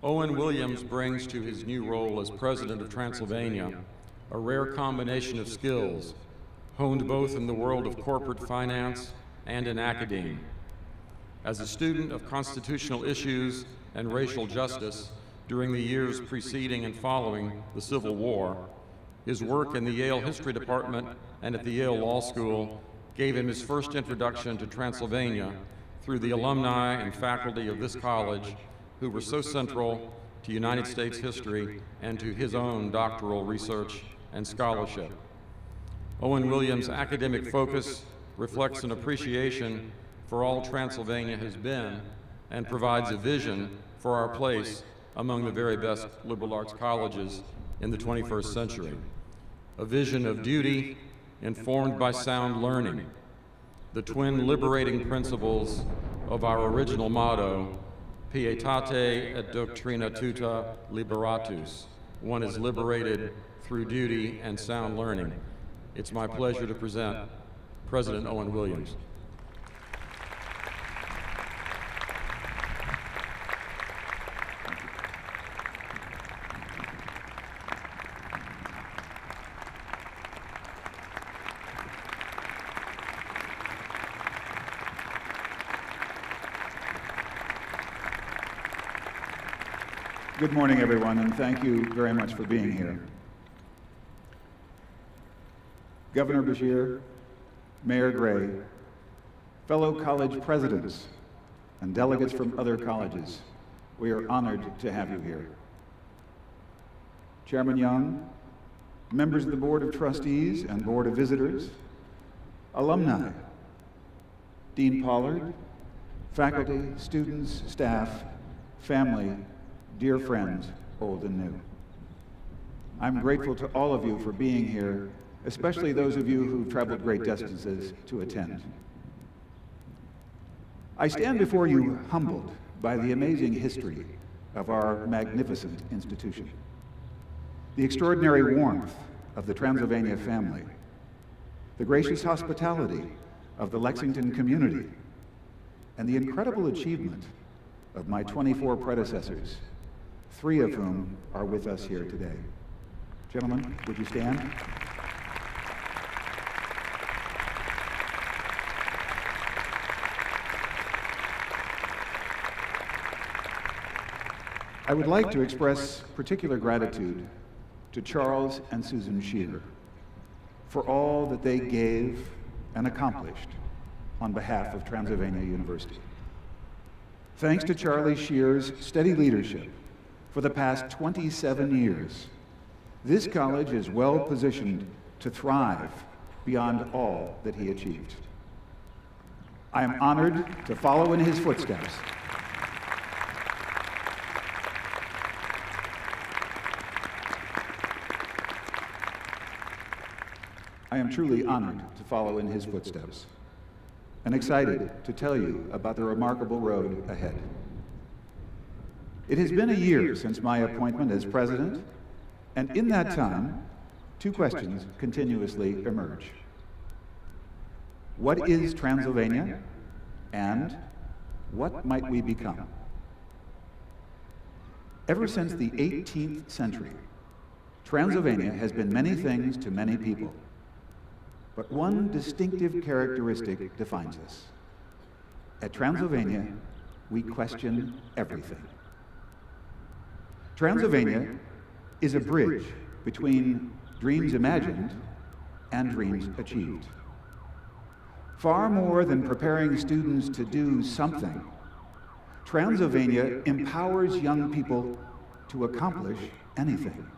Owen Williams brings to his new role as president of Transylvania a rare combination of skills, honed both in the world of corporate finance and in academia. As a student of constitutional issues and racial justice during the years preceding and following the Civil War, his work in the Yale History Department and at the Yale Law School gave him his first introduction to Transylvania through the alumni and faculty of this college who were so central to United States history and to his own doctoral research and scholarship. Owen Williams' academic focus reflects an appreciation for all Transylvania has been and provides a vision for our place among the very best liberal arts colleges in the 21st century. A vision of duty informed by sound learning, the twin liberating principles of our original motto, Pietate et doctrina tuta liberatus. One is liberated through duty and sound learning. It's my pleasure to present President Owen Williams. Good morning, everyone, and thank you very much for being here. Governor Beshear, Mayor Gray, fellow college presidents, and delegates from other colleges, we are honored to have you here. Chairman Young, members of the Board of Trustees and Board of Visitors, alumni, Dean Pollard, faculty, students, staff, family, dear friends, old and new. I'm grateful to all of you for being here, especially those of you who've traveled great distances to attend. I stand before you humbled by the amazing history of our magnificent institution, the extraordinary warmth of the Transylvania family, the gracious hospitality of the Lexington community, and the incredible achievement of my 24 predecessors, 3 of whom are with us here today. Gentlemen, would you stand? I would like to express particular gratitude to Charles and Susan Scheer for all that they gave and accomplished on behalf of Transylvania University. Thanks to Charlie Scheer's steady leadership for the past 27 years, this college is well positioned to thrive beyond all that he achieved. I am honored to follow in his footsteps. I am truly honored to follow in his footsteps and excited to tell you about the remarkable road ahead. It has been a year since my appointment as president, and in that time, 2 questions continuously emerge. What is Transylvania, and what might we become? Ever since the 18th century, Transylvania has been many things to many people, but one distinctive characteristic defines us. At Transylvania, we question everything. Transylvania is a bridge between dreams imagined and dreams achieved. Far more than preparing students to do something, Transylvania empowers young people to accomplish anything.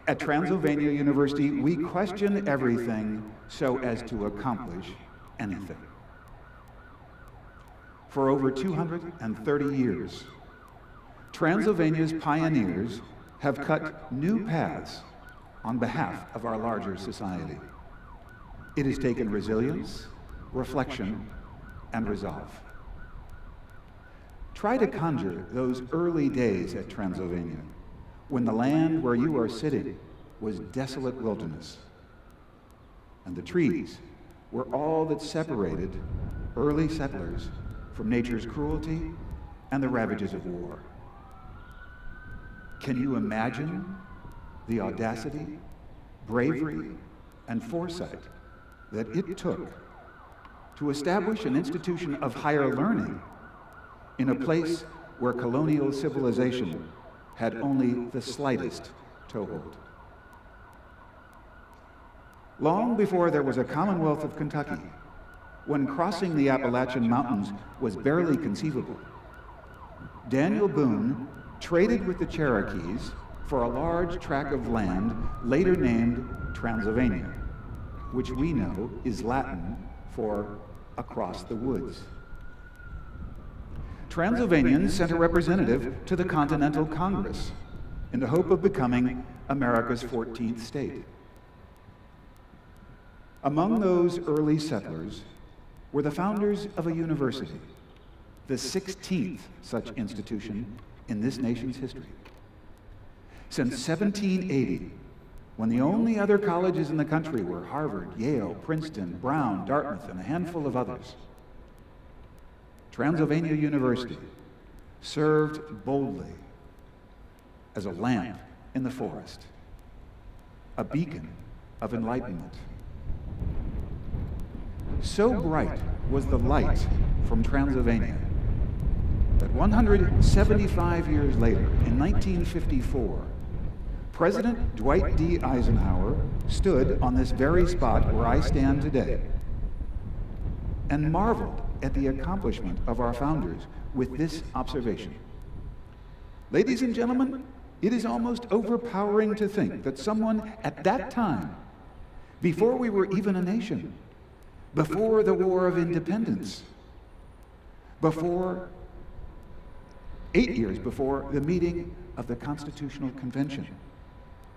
At Transylvania University, we question everything so as to accomplish anything. For over 230 years, Transylvania's pioneers have cut new paths on behalf of our larger society. It has taken resilience, reflection, and resolve. Try to conjure those early days at Transylvania, when the land where you are sitting was desolate wilderness, and the trees were all that separated early settlers from nature's cruelty and the ravages of war. Can you imagine the audacity, bravery, and foresight that it took to establish an institution of higher learning in a place where colonial civilization had only the slightest toehold? Long before there was a Commonwealth of Kentucky, when crossing the Appalachian Mountains was barely conceivable, Daniel Boone traded with the Cherokees for a large tract of land later named Transylvania, which we know is Latin for across the woods. Transylvanians sent a representative to the Continental Congress in the hope of becoming America's 14th state. Among those early settlers were the founders of a university, the 16th such institution in this nation's history. Since 1780, when the only other colleges in the country were Harvard, Yale, Princeton, Brown, Dartmouth, and a handful of others, Transylvania University served boldly as a lamp in the forest, a beacon of enlightenment. So bright was the light from Transylvania that 175 years later, in 1954, President Dwight D. Eisenhower stood on this very spot where I stand today and marveled at the accomplishment of our founders with this observation. Ladies and gentlemen, it is almost overpowering to think that someone at that time, before we were even a nation, before the War of Independence, before 8 years before the meeting of the Constitutional Convention,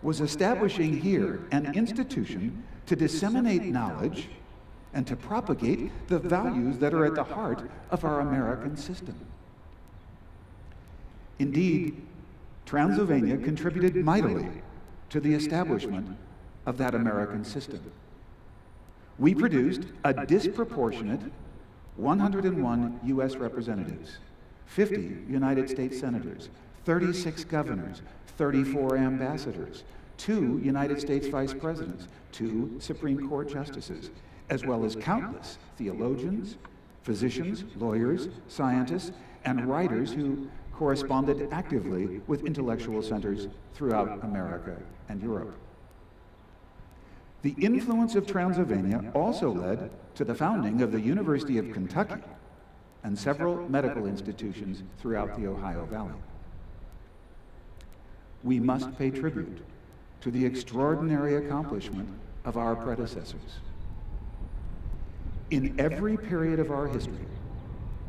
was establishing here an institution to disseminate knowledge and to propagate the values that are at the heart of our American system. Indeed, Transylvania contributed mightily to the establishment of that American system. We produced a disproportionate 101 U.S. representatives, 50 United States senators, 36 governors, 34 ambassadors, 2 United States vice presidents, 2 Supreme Court justices, as well as countless theologians, physicians, lawyers, scientists, and writers who corresponded actively with intellectual centers throughout America and Europe. The influence of Transylvania also led to the founding of the University of Kentucky and several medical institutions throughout the Ohio Valley. We must pay tribute to the extraordinary accomplishment of our predecessors. In every period of our history,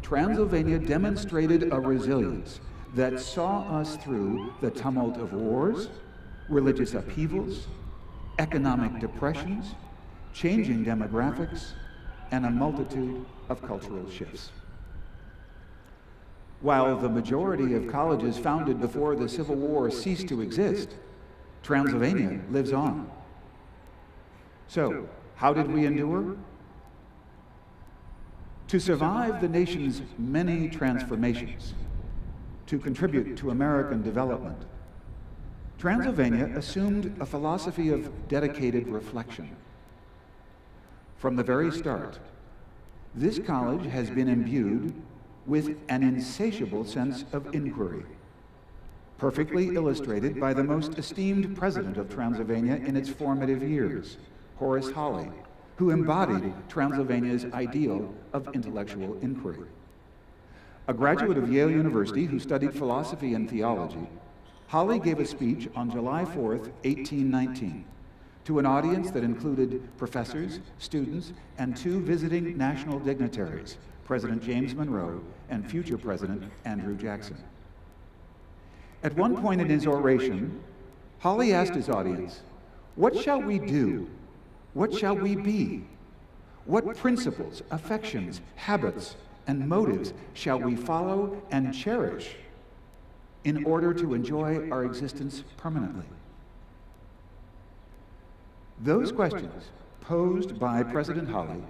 Transylvania demonstrated a resilience that saw us through the tumult of wars, religious upheavals, economic depressions, changing demographics, and a multitude of cultural shifts. While the majority of colleges founded before the Civil War ceased to exist, Transylvania lives on. So, how did we endure? To survive the nation's many transformations, to contribute to American development, Transylvania assumed a philosophy of dedicated reflection. From the very start, this college has been imbued with an insatiable sense of inquiry, perfectly illustrated by the most esteemed president of Transylvania in its formative years, Horace Holly, who embodied Transylvania's ideal of intellectual inquiry. A graduate of Yale University who studied philosophy and theology, Holly gave a speech on July 4th, 1819, to an audience that included professors, students, and 2 visiting national dignitaries, President James Monroe and future President Andrew Jackson. At one point in his oration, Holly asked his audience, "What shall we do? What shall we be? What principles, affections, habits, and motives shall we follow and cherish in order to enjoy our existence permanently?" Those questions posed by President Holly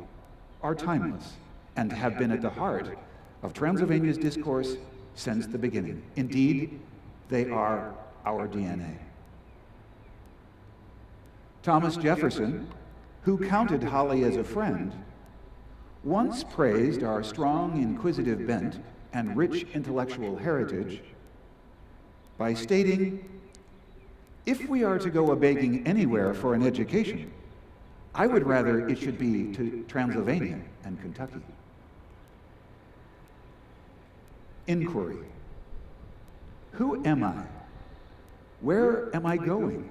are timeless and have been at the heart of Transylvania's discourse since the beginning. Indeed, they are our DNA. Thomas Jefferson, who counted Holly as a friend, once praised our strong inquisitive bent and rich intellectual heritage by stating, "If we are to go a-begging anywhere for an education, I would rather it should be to Transylvania and Kentucky." Inquiry. Who am I? Where am I going?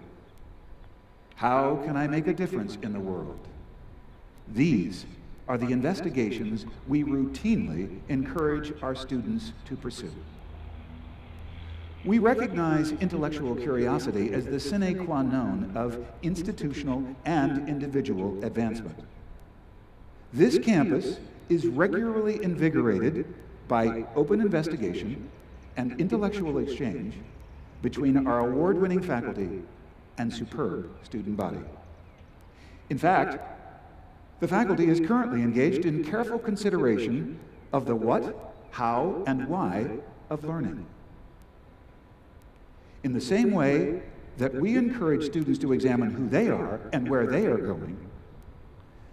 How can I make a difference in the world? These are the investigations we routinely encourage our students to pursue. We recognize intellectual curiosity as the sine qua non of institutional and individual advancement. This campus is regularly invigorated by open investigation and intellectual exchange between our award-winning faculty and superb student body. In fact, the faculty is currently engaged in careful consideration of the what, how, and why of learning. In the same way that we encourage students to examine who they are and where they are going,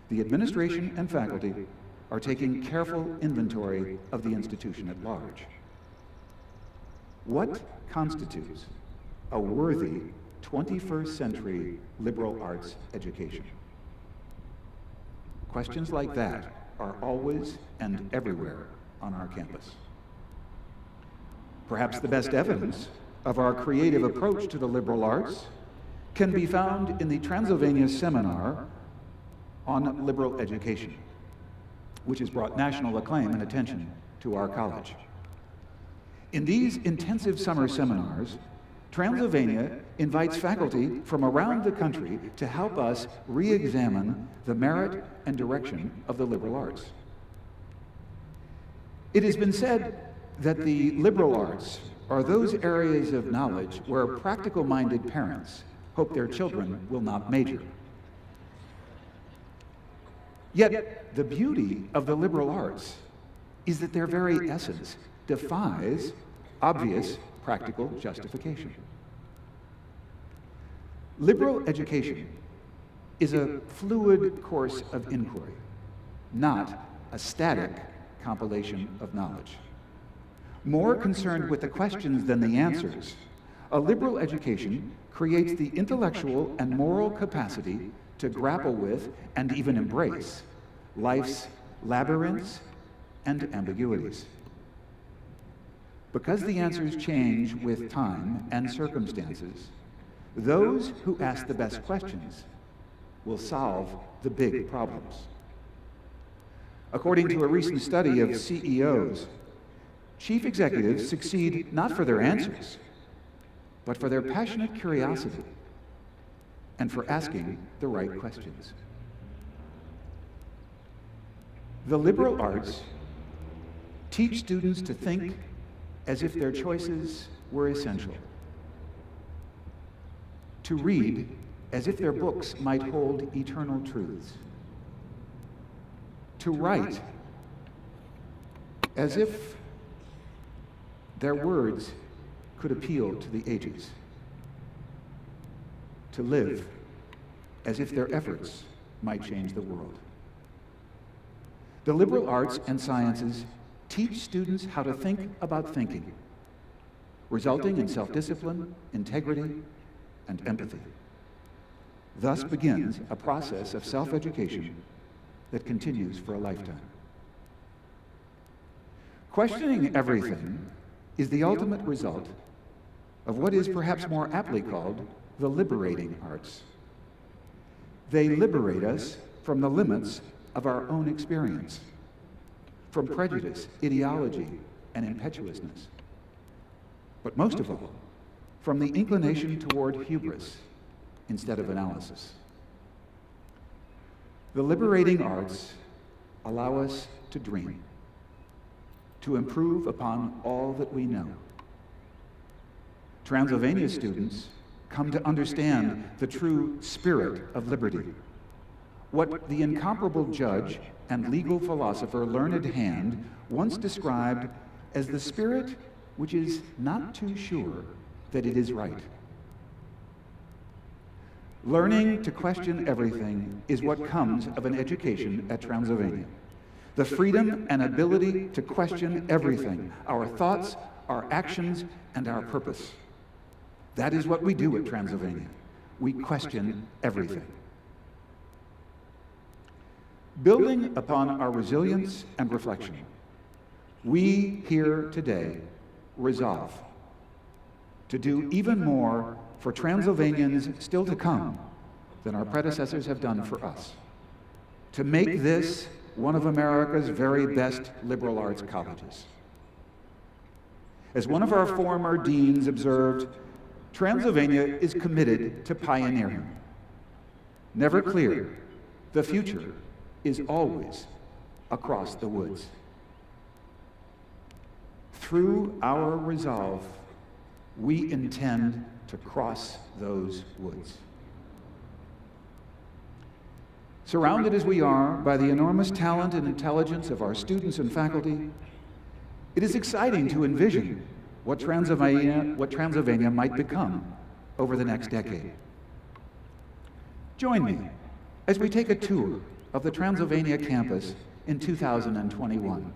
the administration and faculty are taking careful inventory of the institution at large. What constitutes a worthy 21st century liberal arts education? Questions like that are always and everywhere on our campus. Perhaps the best evidence of our creative approach to the liberal arts can be found in the Transylvania Seminar on Liberal Education, which has brought national acclaim and attention to our college. In these intensive summer seminars, Transylvania invites faculty from around the country to help us re-examine the merit and direction of the liberal arts. It has been said that the liberal arts are those areas of knowledge where practical-minded parents hope their children will not major. Yet, the beauty of the liberal arts is that their very essence defies obvious practical justification. Liberal education is a fluid course of inquiry, not a static compilation of knowledge. More concerned with the questions than the answers, a liberal education creates the intellectual and moral capacity to grapple with and even embrace life's labyrinths and ambiguities. Because the answers change with time and circumstances, those who ask the best questions will solve the big problems. According to a recent study of CEOs, chief executives succeed not for their answers, but for their passionate curiosity and for asking the right questions. The liberal arts teach students to think as if their choices were essential, to read as if their books might hold eternal truths, to write as if their words could appeal to the ages, to live as if their efforts might change the world. The liberal arts and sciences teach students how to think about thinking, resulting in self-discipline, integrity, and empathy. Thus begins a process of self-education that continues for a lifetime. Questioning everything is the ultimate result of what is perhaps more aptly called the liberating arts. They liberate us from the limits of our own experience, from prejudice, ideology, and impetuousness. But most of all, from the inclination toward hubris instead of analysis. The liberating arts allow us to dream, to improve upon all that we know. Transylvania students come to understand the true spirit of liberty, what the incomparable judge and legal philosopher Learned Hand once described as the spirit which is not too sure that it is right. Learning to question everything is what comes of an education at Transylvania. The freedom and ability to question everything, our thoughts, our actions, and our purpose. That is what we do at Transylvania. We question everything. Building upon our resilience and reflection, we here today resolve to do even more for Transylvanians still to come than our predecessors have done for us, to make this one of America's very best liberal arts colleges. As one of our former deans observed, Transylvania is committed to pioneering. Never clear, the future is always across the woods. Through our resolve, we intend to cross those woods. Surrounded as we are by the enormous talent and intelligence of our students and faculty, it is exciting to envision what Transylvania might become over the next decade. Join me as we take a tour of the Transylvania campus in 2021,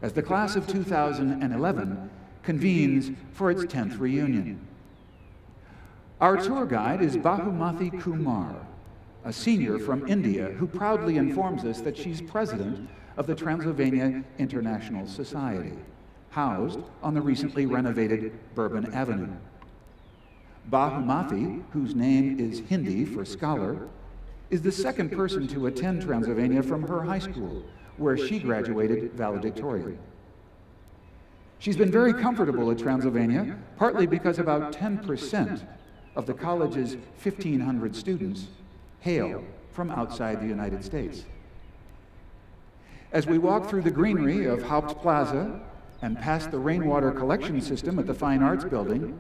as the class of 2011 convenes for its 10th reunion. Our tour guide is Bahumathi Kumar, a senior from India who proudly informs us that she's president of the Transylvania International Society, housed on the recently renovated Bourbon Avenue. Bahumathi, whose name is Hindi for scholar, is the second person to attend Transylvania from her high school, where she graduated valedictorian. She's been very comfortable at Transylvania, partly because about 10% of the college's 1,500 students hail from outside the United States. As we walk through the greenery of Haupt Plaza and past the rainwater collection system at the Fine Arts Building,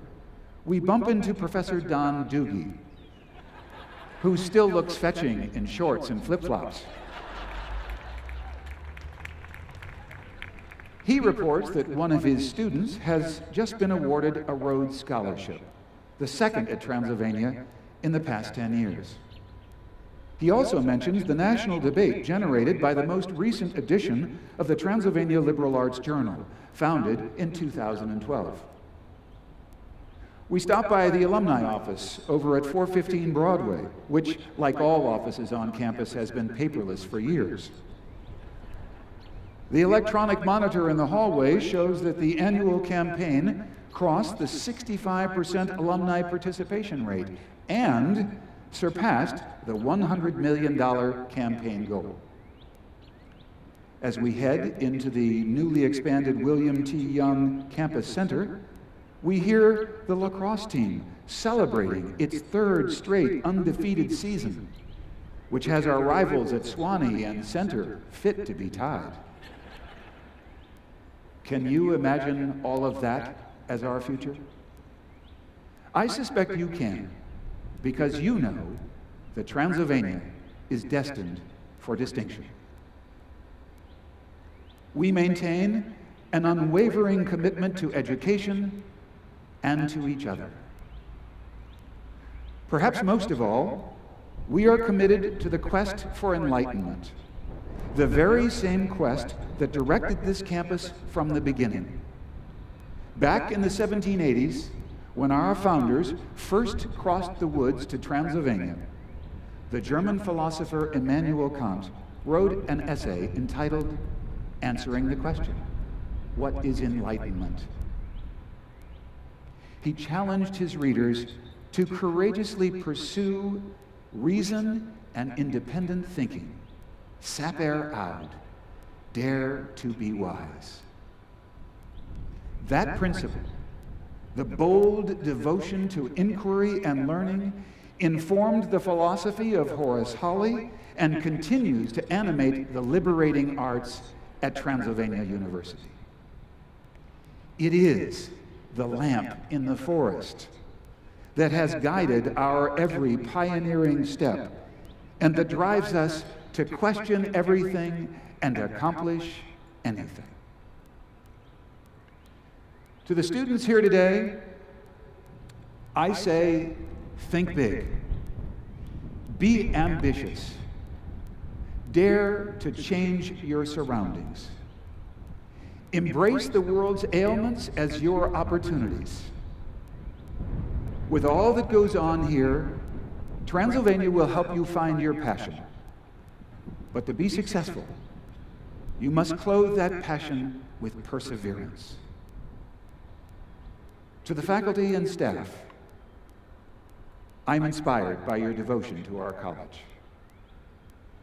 we bump into Professor Don Doogie, who still looks fetching in shorts and flip-flops. He reports that one of his students has just been awarded a Rhodes Scholarship, the second at Transylvania in the past 10 years. He also mentions the national debate generated by the most recent edition of the Transylvania Liberal Arts Journal, founded in 2012. We stop by the alumni office over at 415 Broadway, which, like all offices on campus, has been paperless for years. The electronic monitor in the hallway shows that the annual campaign crossed the 65% alumni participation rate and surpassed the $100 million campaign goal. As we head into the newly expanded William T. Young Campus Center, we hear the lacrosse team celebrating its third straight undefeated season, which has our rivals at Swanee and Center fit to be tied. Can you imagine all of that as our future? I suspect you can, because you know that Transylvania is destined for distinction. We maintain an unwavering commitment to education and to each other. Perhaps most of all, we are committed to the quest for enlightenment, the very same quest that directed this campus from the beginning. Back in the 1780s, when our founders first crossed the woods to Transylvania, the German philosopher Immanuel Kant wrote an essay entitled Answering the Question, What is Enlightenment? He challenged his readers to courageously pursue reason and independent thinking. Saper ad, dare to be wise. That principle, the bold devotion to inquiry and learning, informed the philosophy of Horace Holly and continues to animate the liberating arts at Transylvania University. It is the lamp in the forest that has guided our every pioneering step and that drives us to question everything and accomplish anything. To the students here today, I say, think big. Be ambitious. Dare to change your surroundings. Embrace the world's ailments as your opportunities. With all that goes on here, Transylvania will help you find your passion. But to be successful, you must clothe that passion with perseverance. To the faculty and staff, I'm inspired by your devotion to our college.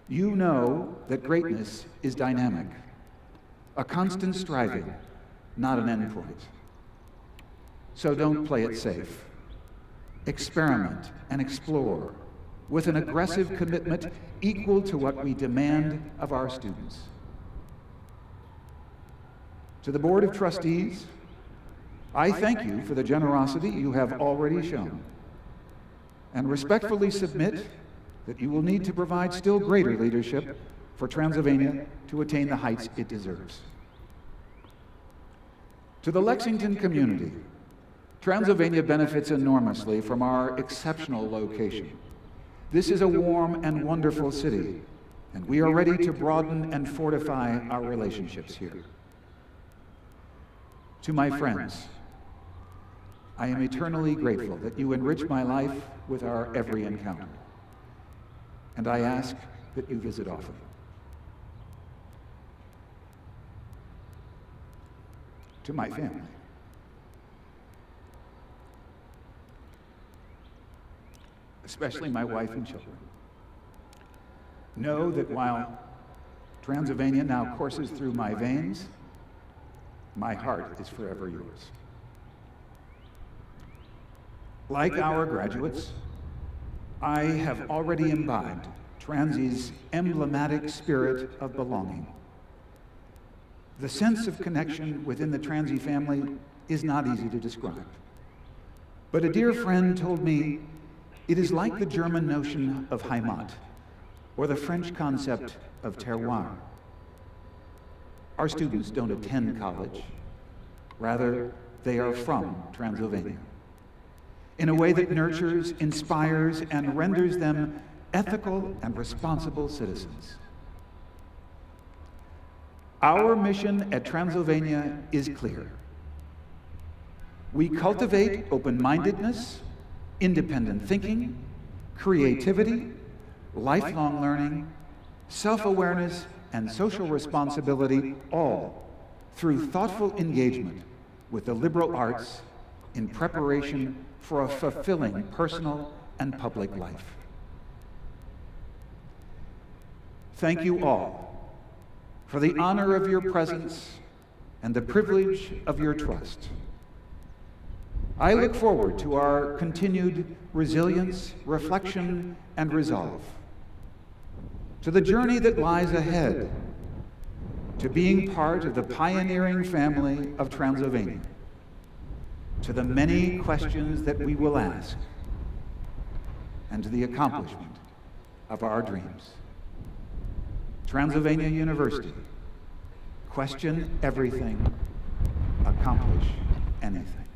You know that greatness is dynamic, a constant striving, not an endpoint. So don't play it safe. Experiment and explore with an aggressive commitment equal to what we demand of our students. To the Board of Trustees, I thank you for the generosity you have already shown, and respectfully submit that you will need to provide still greater leadership for Transylvania to attain the heights it deserves. To the Lexington community, Transylvania benefits enormously from our exceptional location. This is a warm and wonderful city, and we are ready to broaden and fortify our relationships here. To my friends, I am eternally grateful that you enrich my life with our every encounter, and I ask that you visit often. To my family, especially my wife and children, know that while Transylvania now courses through my veins, my heart is forever yours. Like our graduates, I have already imbibed Transy's emblematic spirit of belonging. The sense of connection within the Transy family is not easy to describe. But a dear friend told me it is like the German notion of Heimat, or the French concept of terroir. Our students don't attend college. Rather, they are from Transylvania, in a way that nurtures, inspires, and renders them ethical and responsible citizens. Our mission at Transylvania is clear. We cultivate open-mindedness, independent thinking, creativity, lifelong learning, self-awareness, and social responsibility, all through thoughtful engagement with the liberal arts in preparation for a fulfilling personal and public life. Thank you all for the honor of your presence and the privilege of your trust. I look forward to our continued resilience, reflection, and resolve, to the journey that lies ahead, to being part of the pioneering family of Transylvania, to the many questions that we will ask, and to the accomplishment of our dreams. Transylvania University, question everything, accomplish anything.